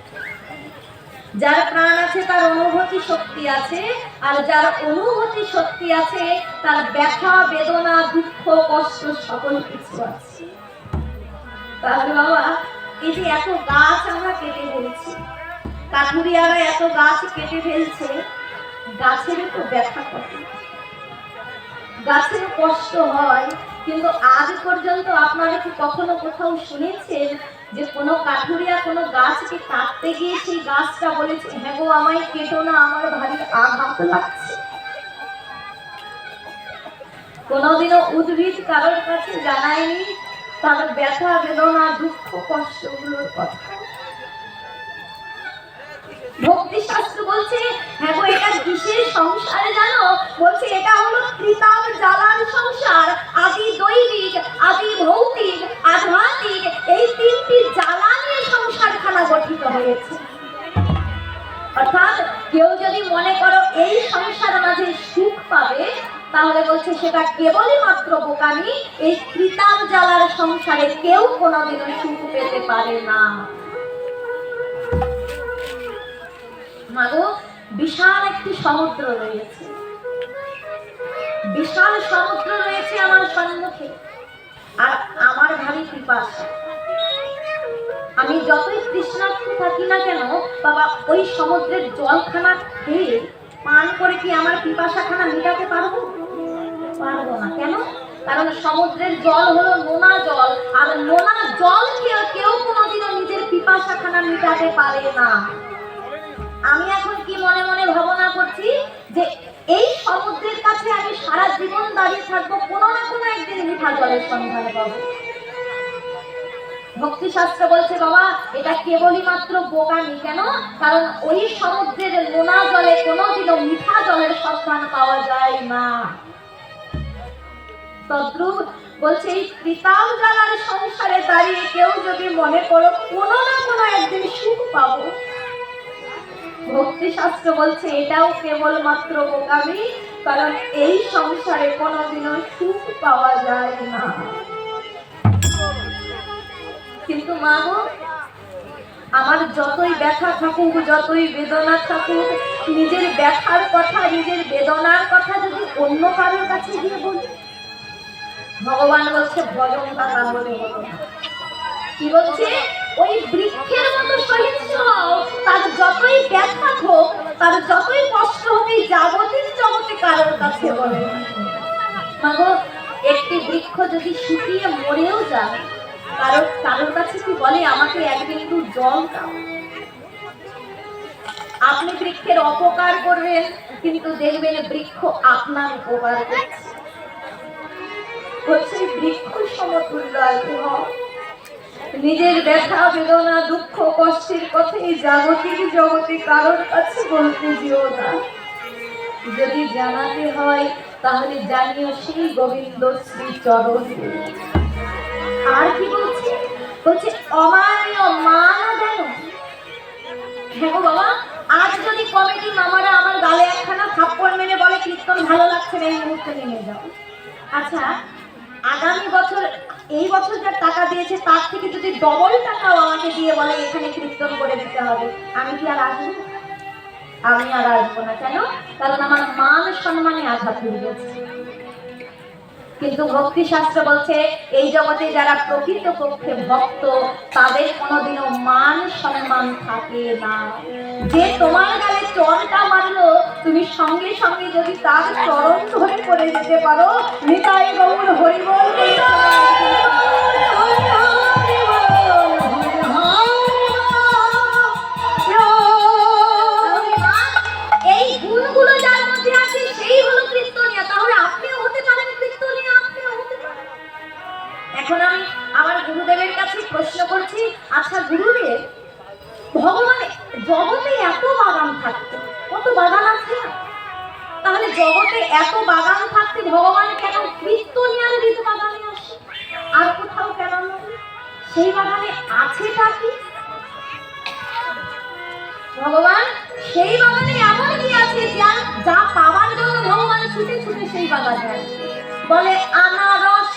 যার প্রাণ আছে তার অনুভূতি শক্তি আছে, আর যার অনুভূতি শক্তি আছে তার ব্যথা বেদনা দুঃখ কষ্ট সকল কিছু আছে। তাহলে বাবা এই যে এত গাছ আমরা কেটে ফেলছি, কাঠুরিয়ারা এত গাছ কেটে ফেলছে, গাছের তো ব্যথা করে, গাছের কষ্ট হয়, কিন্তু আজ পর্যন্ত আপনারা কি কখনো কোথাও শুনেছেন যে কোনো কাঠুরিয়া কোনো গাছকে কাটতে গিয়ে সেই গাছটা বলেছে হ্যাঁ গো আমায় কেটো না, আমার ভারী আঘাত লাগছে? কোনোদিনও উদ্ভিদ কারোর কাছে জানায়নি তার ব্যথা বেদনা দুঃখ কষ্টগুলোর কথা। ভক্তি শাস্ত্র বলছে হ্যাঁ গো এটা কিসের সংসার জানো? বলছে এটা হলো ত্রিতাপ জ্বালার সংসার। আদি দৈবিক, আদি ভৌতিক, আধ্যাত্মিক এই তিনটি জ্বালা নিয়ে সংসারখানা গঠিত হয়েছে। অর্থাৎ কেউ যদি মনে করো এই সংসার মাঝে সুখ পাবে, তাহলে বলছে সেটা কেবলই মাত্র বোকামি। এই ত্রিতাপ জ্বালার সংসারে কেউ কোনোদিনও সুখ পেতে পারে না। মাগো বিশাল একটি সমুদ্র রয়েছে, বিশাল সমুদ্র রয়েছে আমার সম্মুখে, আর আমার ভারী পিপাসা। আমি যতই তৃষ্ণার্ত থাকি না কেন বাবা, ওই সমুদ্রের জলখানা খেয়ে পান করে কি আমার পিপাসাখানা মেটাতে পারবো? পারবো না। কেন? কারণ সমুদ্রের জল হলো নোনা জল, আর নোনা জল খেয়ে কেউ কোনোদিনও নিজের পিপাসাখানা মেটাতে পারে না। আমি এখন কি মনে মনে ভাবনা করছি যে এই সমুদ্রের কাছে আমি সারা জীবন দাঁড়িয়ে থাকবো, কোনো না কোনো একদিন মিঠা জলের সন্ধান পাবো। ভক্তি শাস্ত্র বলছে বাবা এটা কেবলই মাত্র বোকামি। কেন? কারণ ওই সমুদ্রের নোনা জলে কোনোদিনও মিঠা জলের সন্ধান পাওয়া যায় না। তদ্রূপ বলছে এই ত্রিতাপ জ্বালার সংসারে দাঁড়িয়ে কেউ যদি মনে করো কোনো না কোনো একদিন সুখ পাবো, ভক্তি শাস্ত্র বলছে এটাও কেবলমাত্র বোকামি। কারণ এই সংসারে কোনোদিনও সুখ পাওয়া যায় না। কিন্তু মা গো, আমার যতই ব্যথা থাকুক, যতই বেদনা থাকুক, নিজের ব্যথার কথা, নিজের বেদনার কথা যদি অন্য কারোর কাছে গিয়ে বলি, ভগবান বলছে ভজনটা তাহলে হতো না। কি বলছে? ওই বৃক্ষের মতো সহিষ্ণু হও, তার যতই ব্যথা হোক, তার যতই কষ্ট হোক, এই জাগতিক জগতে কারোর কাছে বলে। মাগো একটি বৃক্ষ যদি শুকিয়ে মরেও যায়, কারোর কাছে কি বলে আমাকে এক বিন্দু জল দাও? আপনি বৃক্ষের অপকার করবেন, কিন্তু দেখবেন বৃক্ষ আপনার উপকার করছে। হচ্ছে বৃক্ষ সমতুল্য আগে হও। নিজের ব্যথা বেদনা দুঃখ কষ্টের কথা এই জাগতিক জগতে কারোর কাছে বলতে যেও না। যদি জানাতে হয় তাহলে জানিও সেই গোবিন্দ শ্রী চরণ। আর কি বলছে? বলছে অমানীয় মান দেন। হ্যাঁ গো বাবা, আজ যদি কমিটি মামারা আমার গালে একখানা থাপ্পড় মেরে বলে কীর্তন ভালো লাগছে না, এই মুহূর্তে নেমে যাও। আচ্ছা আগামী বছর, এই বছর যা টাকা দিয়েছে তার থেকে যদি ডবল টাকাও আমাকে দিয়ে বলে এখানে কীর্তন করে দিতে হবে, আমি কি আর আসবো? আমি আর আসবো না। কেন? কারণ আমার মান সম্মানে আঘাত হয়ে গেছে। কিন্তু ভক্তি শাস্ত্র বলছে এই জগতে যারা প্রকৃতপক্ষে ভক্ত তাদের কোনোদিনও মান সম্মান থাকে না। যে তোমার গালে চরটা মারলো, তুমি সঙ্গে সঙ্গে যদি তার চরণ ধরে পড়ে যেতে পারো, নিতাই গৌর হরি বল। ভগবান জগতে এত বাগান থাকতো, কত বাগান আছে না, তাহলে জগতে এত বাগান থাকতে ভগবান কেন কীর্তনিয়ার ঋতু বাগানে আসে, আর কোথাও কেন নয়? সেই বাগানে আছেটা কি? ভগবান সেই বাগানে এমন কি আছে যা পাওয়ার জন্য ভগবান ছুটে ছুটে সেই বাগানে আসে? বলে আনারস,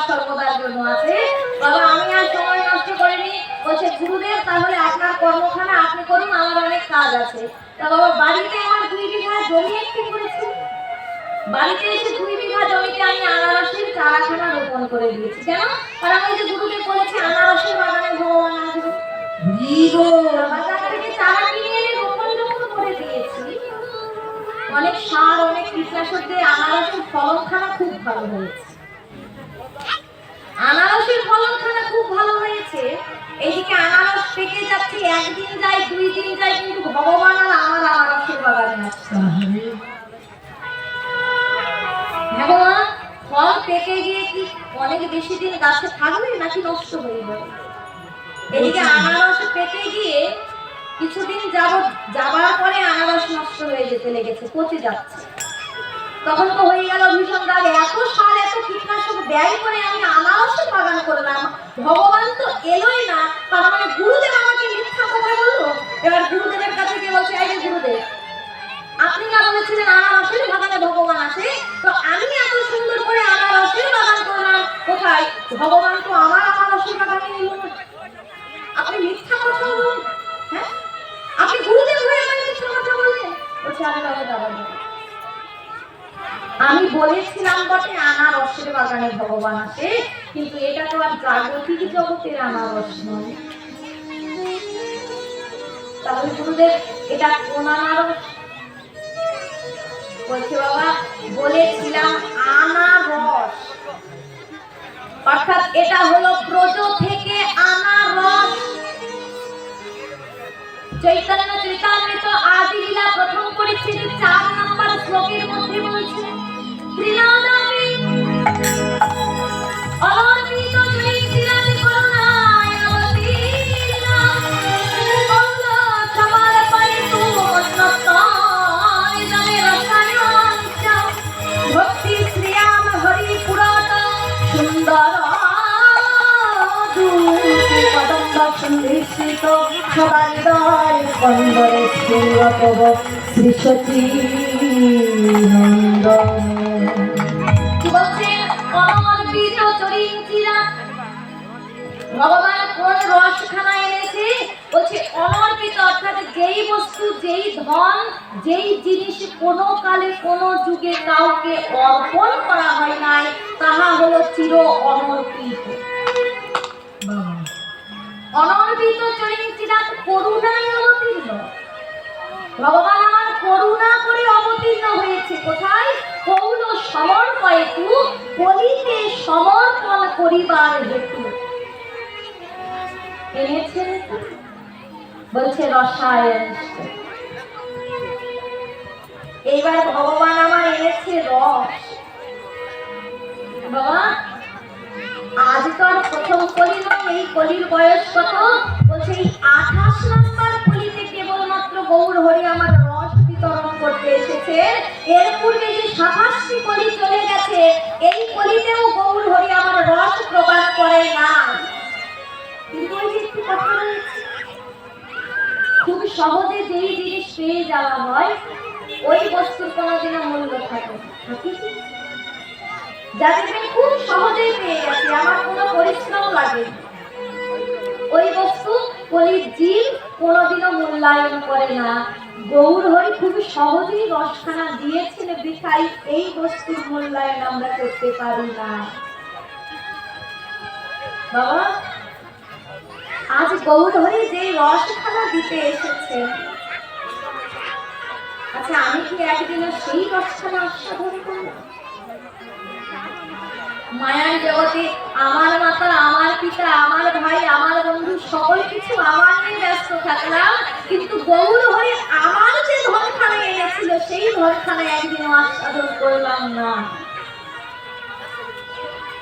সর্বদার জন্য আছে। বাবা আমি আর সময় নষ্ট করিনি, বলছে গুরুদেব তাহলে আপনার কর্মখানা আপনি করুন, আমার অনেক কাজ আছে। তা বাবা বাড়িতে আমার 2 বিঘা জমি একটু করেছি, বাড়িতে এসে 2 বিঘা জমিতে আমি আনারসের চারাখানা রোপণ করে দিয়েছি। কেন? কারণ ওই যে গুরুদেব বলেছে আনারসের বাগানে ভগবান আসবে, বাজার থেকে চারা কিনে এনে রোপণ করে দিয়েছি। অনেক সার অনেক কীটনাশক দিয়ে আনারসের ফলনখানা খুব ভালো হয়েছে, আনারসের ফলনখানা খুব ভালো হয়েছে। এইদিকে আনারস পেকে যাচ্ছে, একদিন যায় 2 দিন যায়, কিন্তু ভগবান আর আমার আনারসের বাগানে আসছে। ভগবান ফল পেকে গিয়ে কি অনেক বেশি দিন গাছে থাকবে নাকি নষ্ট হয়ে যাবে? এদিকে আনারস পেকে গিয়ে কিছুদিন যাবার পরে আনারস নষ্ট হয়ে যেতে লেগেছে, পচে যাচ্ছে। তখন তো হয়ে গেল ভীষণ রাগ, এত সার এত কীটনাশক ব্যয় করে আমি আনারসের বাগান করলাম, ভগবান তো এলোই না, তার মানে গুরুদেব আমাকে মিথ্যা কথা বললো। এবার গুরুদেবের কাছে গিয়ে বলছে, এই যে গুরুদেব আপনি না বলেছিলেন আনারসের বাগানে ভগবান আসে, তো আমি এত সুন্দর করে আনারসের বাগান করলাম, কোথায় ভগবান তো আমার আনারসের বাগানে নিল না। আপনি মিথ্যা কথা বলুন, হ্যাঁ আপনি গুরুদেব হয়ে আমার মিথ্যা কথা বললেন। বলছে আরে বাবা দাদা, আমি বলেছিলাম বটে আনারসের বাগানে ভগবান আসে, কিন্তু এটা তো আর জাগতিক জগতের আনারস নয়। তাহলে গুরুদেব এটা কোন আনারস? বলছে বাবা বলেছিলাম আনারস, অর্থাৎ এটা হলো ব্রজ থেকে আনারস। চৈতন্য চরিতামৃত আদি লীলা প্রথম পরিচ্ছেদে 4 নম্বর শ্লোকের মধ্যে বলছে ত্রিনাদামি অলৌকিক জয়িতিরানি করুণায় অবতীর্ণ কৌল সবার পায়তু মন্নতায় জানে রসায়ঞ্চ ভক্তি শ্রিয়াম হরি পুরাণ সুন্দর কদম্ব সুন্দরিত সবারিদয় কন্দরে শ্রীরতব শ্রী সতী নন্দন। কি বলছেন? অনর্পিত চরিঞ্চিরা ভগবান কোন রসখানা এনেছে? বলছে অনর্পিত, অর্থাৎ যেই বস্তু যেই ধন যেই জিনিস কোনো কালে কোনো যুগে কাউকে অর্পণ করা হয় নাই, তাহা হলো চির অনর্পিত। অনর্পিত চরিঞ্চিরাত করুণায় অবতীর্ণ, ভগবান আমার করুণা করে অবতীর্ণ হয়েছে। কোথায়? কৌল সমর্পয়তু, কলিতে সমর্পণ করিবার হেতু এনেছেন। বলছে রসায়ন। এইবার ভগবান আমার এনেছে রস। বাবা আজ তো আর প্রথম কলি নয়, এই কলির বয়স কত? বলছে এই 28 নম্বর কলিতে কেবলমাত্র গৌর হরি আমার রস বিতরণ করতে এসেছে। এর পূর্বে যে 27টি কলি চলে গেছে, এই কলিতেও গৌর হরি আমার রস প্রদান করে না। কিন্তু ওই যে একটু কথা রয়েছে, খুব সহজে যেই জিনিস পেয়ে যাওয়া হয় ওই বস্তুর কোনোদিনও মূল্য থাকে না। যাদের খুব সহজেই পেয়ে গেছে, আমার কোনো পরিশ্রম লাগে, ওই বস্তু কলির জীব কোনোদিনও মূল্যায়ন করে না। গৌর হরি খুবই সহজেই রসখানা দিয়েছেন বিখাই এই বস্তুর মূল্যায়ন আমরা করতে পারি না। বাবা, আজ গৌর হরি যে রসখানা দিতে এসেছেন, আচ্ছা আমি কি একদিনে সেই রসখানা আস্বাদন করব? মায়ার জগতে আমার মাতা, আমার পিতা, আমার ভাই, আমার বন্ধু সকল কিছু আমার নিয়ে ব্যস্ত থাকলাম, কিন্তু গৌর হরি আমার যে ধনখানা এনেছিল সেই ধনখানা একদিনও আস্বাদন করলাম না।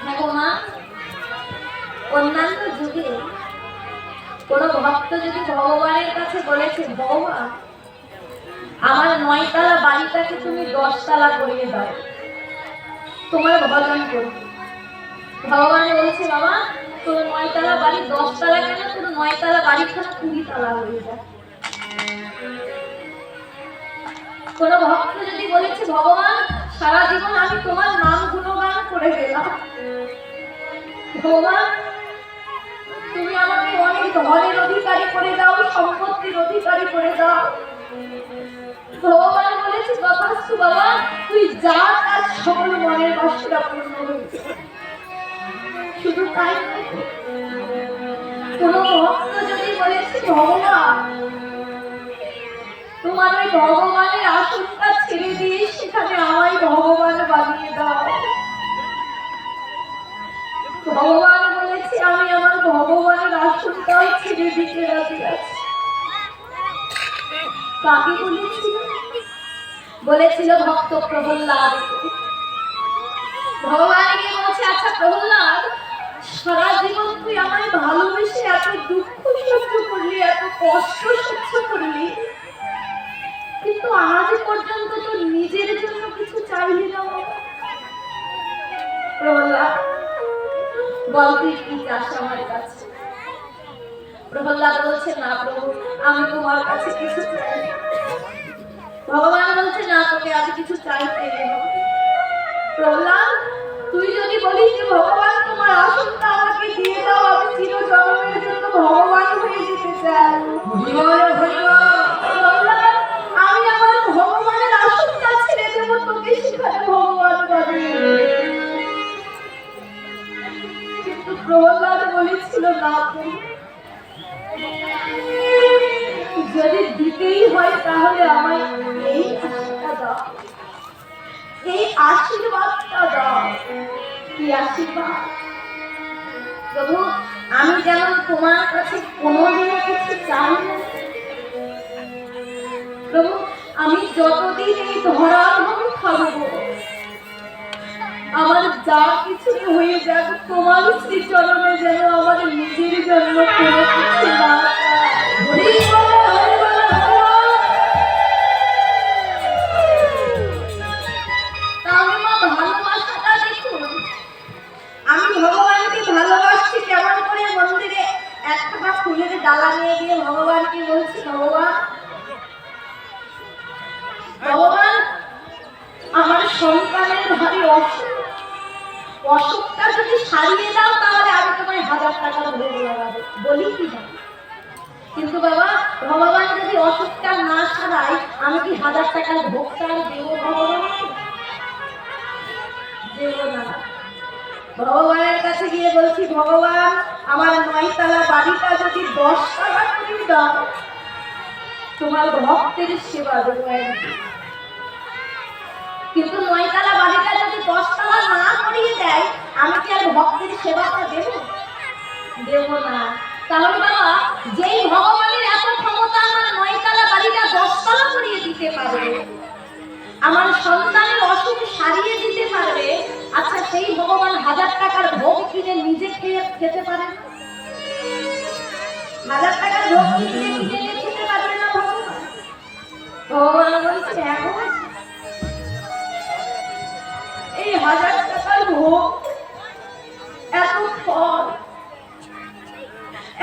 দেখো মা, অন্যান্য যুগে কোন ভক্ত যদি ভগবানের কাছে বলেছে, ভগবান আমার 9 তলা বাড়িটাকে তুমি 10 তলা করিয়ে দাও, তোমার ভজন করবো। ভগবান বলছে, বাবা তোর 9 তলা বাড়ি 10 তলা কেন, তোর 9 তলা বাড়িখানা 20 তলা হয়ে যায়। কোন ভক্ত যদি বলেছে, ভগবান সারা জীবন আমি তোমার নাম গুণগান করে গেলাম, ভগবান তুমি আমাকে অনেক ধনের অধিকারী করে দাও, সম্পত্তির অধিকারী করে দাও। ভগবান বলেছে, তথাস্তু বাবা, তুই যা তার সকল মনের বাসনা পূর্ণ হয়েছে। শুধু তাই নয়, কোন ভক্ত যদি বলেছে, ভগবান তোমার ওই ভগবানের আসনটা ছেড়ে দিয়ে সেখানে আমায় ভগবান বানিয়ে দাও, ভগবান বলেছে আমি আমার ভগবানের আসনটাও ছেড়ে দিতে রাজি আছি। কাকে বলেছিল? বলেছিল ভক্ত প্রহ্লাদ। ভগবান গিয়ে বলছে, আচ্ছা প্রহ্লাদ, সারা জীবন তুই আমায় ভালোবেসে এত দুঃখ সহ্য করলি, এত কষ্ট সহ্য করলি, কিন্তু আজ পর্যন্ত তো নিজের জন্য কিছু চাইলি না। প্রহ্লাদ বল তুই কি চাস আমার কাছে? প্রহ্লাদ বলছে, না প্রভু আমি তোমার কাছে কিছু চাই। ভগবান বলছে, না তোকে আজ কিছু চাইতে হবে। প্রহ্লাদ তুই যদি বলিস যে ভগবান তোমার আসনটা আমাকে দিয়ে দাও, আমি চিরজন্মের জন্য ভগবান হয়ে যেতে চাই। প্রহ্লাদ আমি আমার ভগবানের আসনটা ছেড়ে দেবো, তোকে সেখানে ভগবান বানিয়ে দেবে। কিন্তু প্রহ্লাদ বলেছিল, না যদি দিতেই হয় তাহলে আমায় এই আশীর্বাদটা দাও, এই আশীর্বাদটা দাও। কি আশীর্বাদ? প্রভু আমি যেমন তোমার কাছে কোনোদিনও কিছু চাই না, প্রভু আমি যতদিন এই ধরার ভাবে থাকবো, আমার যা কিছু হয়ে যাক তোমার শ্রীচরণে যেন আমার নিজের জন্য কোনো কিছু না। তাহলে মা ভালোবাসাটা দেখুন, আমি ভগবানকে ভালোবাসছি কেমন করে? মন্দিরে একটা ফুলের ডালা নিয়ে গিয়ে ভগবানকে বলছি, ভগবান ভগবান আমার সন্তানের ভারী অসুখ, অসুখটা যদি সারিয়ে দাও তাহলে আমি তোমায় 1000 টাকা ভোগ লাগাবো। বলি কি না? কিন্তু বাবা ভগবান যদি অসুখটা না সারায় আমি কি 1000 টাকার ভোগটা দেবো? ভগবান দেব না। ভগবানের কাছে গিয়ে বলছি, ভগবান আমার 9 তলা বাড়িটা যদি 10 টাকা করে দাও, তোমার ভক্তের সেবা দেবো। কিন্তু 9 তলা বাড়িটা যদি 10 তলা না করিয়ে দেয়, আমি কি আর ভক্তের সেবাটা দেব? দেব না। তাহলে বাবা যেই ভগবানের এত ক্ষমতা আমার 9 তলা বাড়িটা 10 তলা করিয়ে দিতে পারবে, আমার সন্তানের অসুখ সারিয়ে দিতে পারবে, আচ্ছা সেই ভগবান 1000 টাকার ভোগ কিনে নিজে খেতে পারে না? 1000 টাকার ভোগ কিনে খেতে পারবে না ভগবান? ভগবান বলছে, এখন এই 1000 টাকার ভোগ, এত ফল,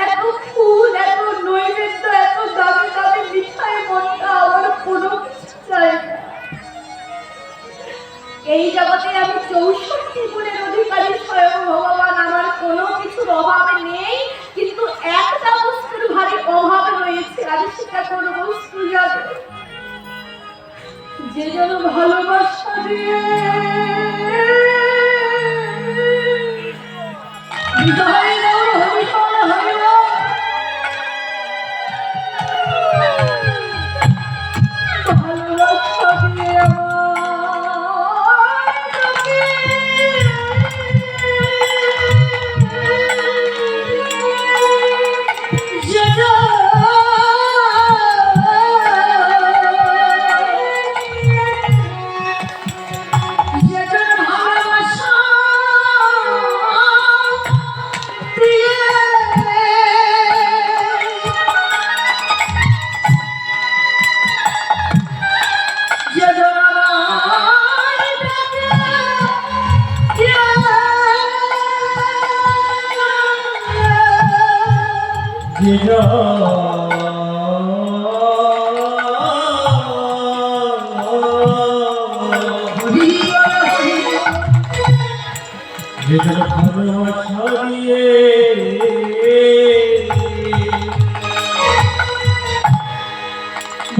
এত ফুল, এত নৈবেদ্য, এত দামি দামি মিঠাই, মনটা আমার কোনো কিছু চাই না। এই জগতে আমি 64 গুণের অধিকারী স্বয়ং ভগবান, আমার কোনো কিছুর অভাব নেই, কিন্তু একটা বস্তুর ভারী কাজ শিক্ষা করবো স্কুল যাবে, যে যেন ভালোবাসা দিয়ে হৃদয় গৌর হরিপদ হইল। ভালোবাসা দিয়ে আমাকে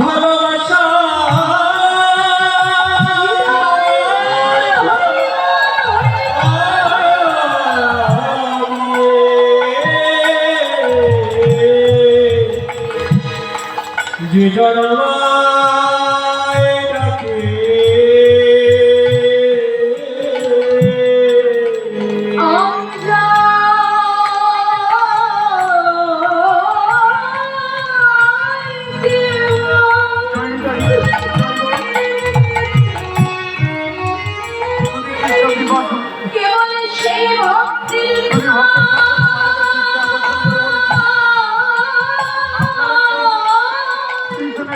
ভালোবাসা যে জনমায় ডাকে কেবল সেই ভক্তি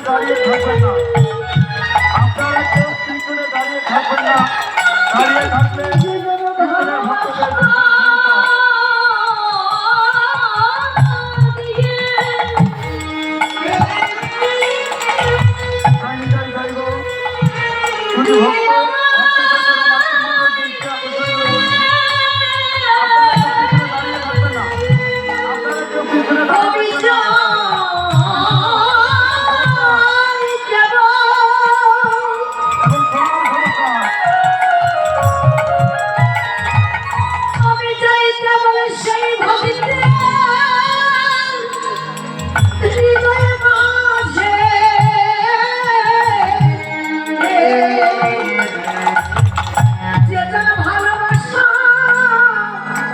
দাঁড়িয়ে থাকবেন না, আপনারা কেউ পিছনে দাঁড়িয়ে থাকবেন না, দাঁড়িয়ে থাকলে